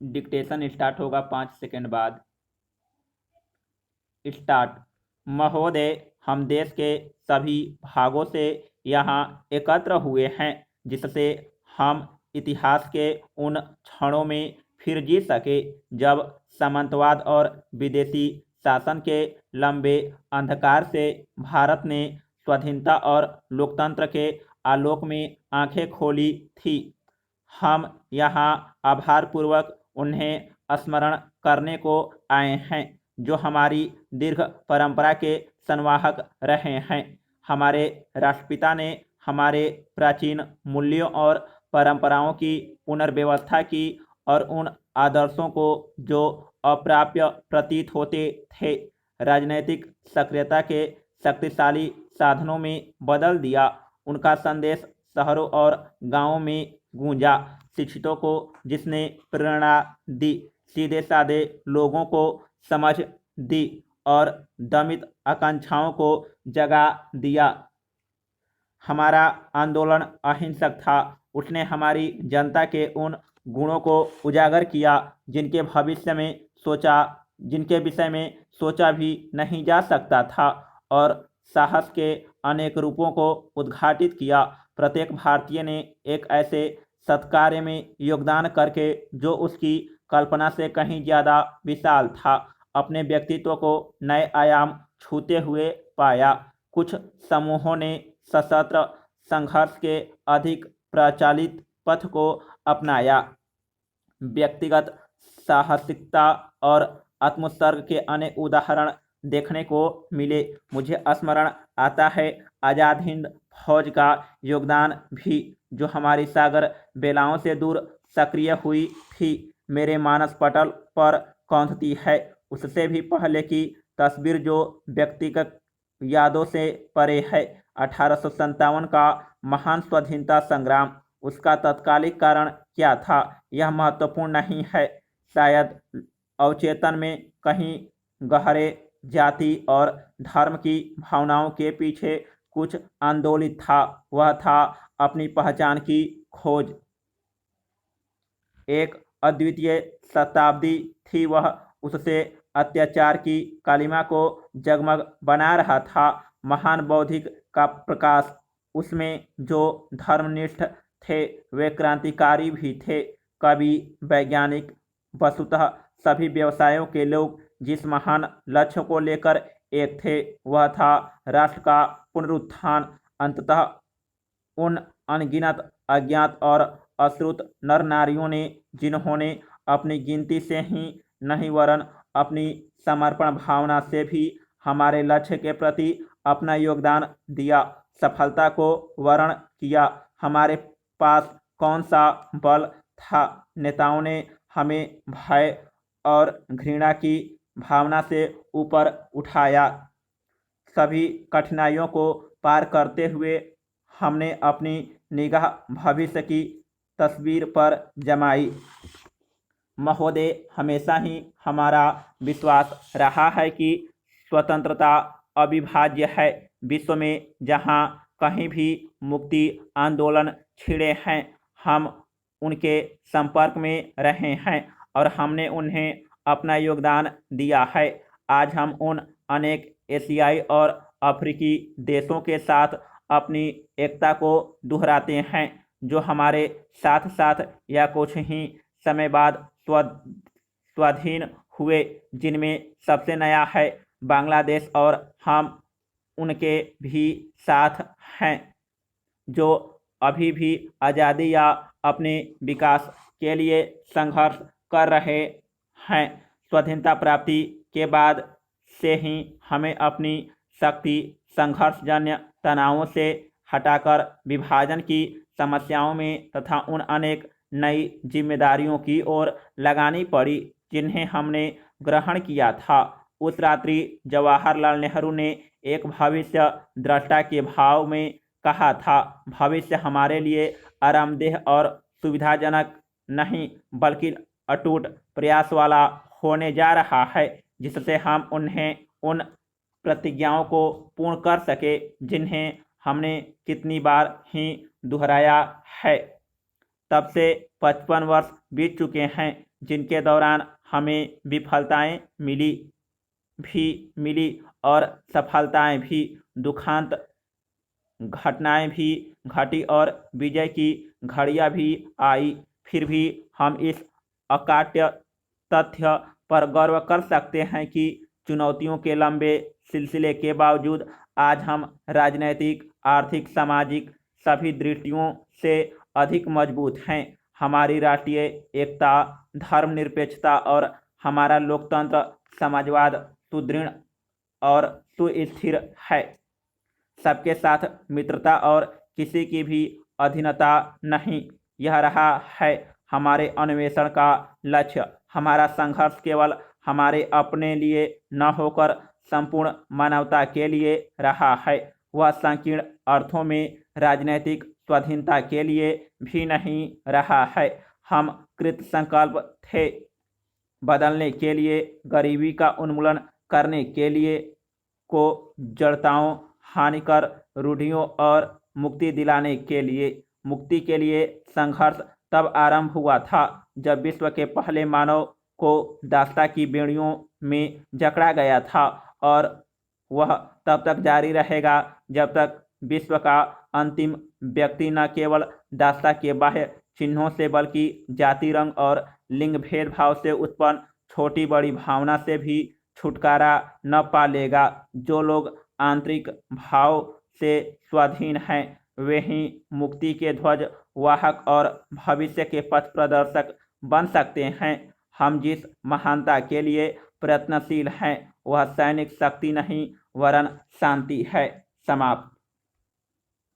Dictation start होगा 5 second बाद। Start. महोदय, हम देश के सभी भागों से यहाँ एकत्र हुए हैं जिससे हम इतिहास के उन क्षणों में फिर जी सके जब सामंतवाद और विदेशी शासन के लंबे अंधकार से भारत ने स्वाधीनता और लोकतंत्र के आलोक में आंखें खोली थी। हम यहाँ आभारपूर्वक उन्हें स्मरण करने को आए हैं जो हमारी दीर्घ परंपरा के संवाहक रहे हैं। हमारे राष्ट्रपिता ने हमारे प्राचीन मूल्यों और परंपराओं की पुनर्व्यवस्था की और उन आदर्शों को जो अप्राप्य प्रतीत होते थे राजनैतिक सक्रियता के शक्तिशाली साधनों में बदल दिया। उनका संदेश शहरों और गांवों में गूंजा, शिक्षितों को जिसने प्रेरणा दी, सीधे साधे लोगों को समझ दी और दमित आकांक्षाओं को जगा दिया। हमारा आंदोलन अहिंसक था। उसने हमारी जनता के उन गुणों को उजागर किया जिनके विषय में सोचा भी नहीं जा सकता था और साहस के अनेक रूपों को उद्घाटित किया। प्रत्येक भारतीय ने एक ऐसे सत्कार्य में योगदान करके जो उसकी कल्पना से कहीं ज्यादा विशाल था, अपने व्यक्तित्व को नए आयाम छूते हुए पाया। कुछ समूहों ने सशस्त्र संघर्ष के अधिक प्रचलित पथ को अपनाया। व्यक्तिगत साहसिकता और आत्मोत्सर्ग के अनेक उदाहरण देखने को मिले। मुझे स्मरण आता है आजाद हिंद फौज का योगदान भी, जो हमारी सागर बेलाओं से दूर सक्रिय हुई थी, मेरे मानस पटल पर कौंधती है। उससे भी पहले की तस्वीर जो व्यक्तिगत यादों से परे है, 1857 का महान स्वाधीनता संग्राम। उसका तत्कालिक कारण क्या था यह महत्वपूर्ण नहीं है। शायद अवचेतन में कहीं गहरे जाति और धर्म की भावनाओं के पीछे कुछ आंदोलित था। वह था अपनी पहचान की खोज। एक अद्वितीय शताब्दी थी वह। उससे अत्याचार की कालिमा को जगमग बना रहा था महान बौद्धिक का प्रकाश। उसमें जो धर्मनिष्ठ थे वे क्रांतिकारी भी थे, कवि, वैज्ञानिक, वस्तुतः सभी व्यवसायों के लोग जिस महान लक्ष्य को लेकर एक थे वह था राष्ट्र का पुनरुत्थान। अंततः उन अनगिनत अज्ञात और अश्रुत नर नारियों ने, जिन्होंने अपनी गिनती से ही नहीं वरन अपनी समर्पण भावना से भी हमारे लक्ष्य के प्रति अपना योगदान दिया, सफलता को वर्ण किया। हमारे पास कौन सा बल था? नेताओं ने हमें भय और घृणा की भावना से ऊपर उठाया। सभी कठिनाइयों को पार करते हुए हमने अपनी निगाह भविष्य की तस्वीर पर जमाई। महोदय, हमेशा ही हमारा विश्वास रहा है कि स्वतंत्रता अविभाज्य है। विश्व में जहाँ कहीं भी मुक्ति आंदोलन छिड़े हैं, हम उनके संपर्क में रहे हैं और हमने उन्हें अपना योगदान दिया है। आज हम उन अनेक एशियाई और अफ्रीकी देशों के साथ अपनी एकता को दोहराते हैं जो हमारे साथ साथ या कुछ ही समय बाद स्वाधीन हुए, जिनमें सबसे नया है बांग्लादेश और हम उनके भी साथ हैं जो अभी भी आज़ादी या अपने विकास के लिए संघर्ष कर रहे हैं। स्वाधीनता प्राप्ति के बाद से ही हमें अपनी शक्ति संघर्षजन्य तनावों से हटाकर विभाजन की समस्याओं में तथा उन अनेक नई जिम्मेदारियों की ओर लगानी पड़ी जिन्हें हमने ग्रहण किया था। उस रात्रि जवाहरलाल नेहरू ने एक भविष्य दृष्टा के भाव में कहा था, भविष्य हमारे लिए आरामदेह और सुविधाजनक नहीं बल्कि अटूट प्रयास वाला होने जा रहा है, जिससे हम उन प्रतिज्ञाओं को पूर्ण कर सके जिन्हें हमने कितनी बार ही दोहराया है। तब से 55 वर्ष बीत चुके हैं। जिनके दौरान हमें विफलताएं मिली और सफलताएं भी, दुखांत घटनाएं भी घटी और विजय की घड़ियां भी आई। फिर भी हम इस अकाट्य तथ्य पर गर्व कर सकते हैं कि चुनौतियों के लंबे सिलसिले के बावजूद आज हम राजनैतिक, आर्थिक, सामाजिक सभी दृष्टियों से अधिक मजबूत हैं। हमारी राष्ट्रीय एकता, धर्मनिरपेक्षता और हमारा लोकतंत्र समाजवाद सुदृढ़ और सुस्थिर है। सबके साथ मित्रता और किसी की भी अधीनता नहीं, यह रहा है हमारे अन्वेषण का लक्ष्य। हमारा संघर्ष केवल हमारे अपने लिए न होकर संपूर्ण मानवता के लिए रहा है। वह संकीर्ण अर्थों में राजनीतिक स्वाधीनता के लिए भी नहीं रहा है। हम कृत संकल्प थे बदलने के लिए, गरीबी का उन्मूलन करने के लिए, को जड़ताओं, हानिकर रूढ़ियों और मुक्ति दिलाने के लिए। मुक्ति के लिए संघर्ष तब आरंभ हुआ था जब विश्व के पहले मानव को दासता की बेड़ियों में जकड़ा गया था, और वह तब तक जारी रहेगा जब तक विश्व का अंतिम व्यक्ति न केवल दासता के बाह्य चिन्हों से बल्कि जाति, रंग और लिंग भेदभाव से उत्पन्न छोटी बड़ी भावना से भी छुटकारा न पा लेगा। जो लोग आंतरिक भाव से स्वाधीन हैं वे ही मुक्ति के ध्वज वाहक और भविष्य के पथ प्रदर्शक बन सकते हैं। हम जिस महानता के लिए प्रयत्नशील हैं वह सैनिक शक्ति नहीं वरन शांति है। समाप्त।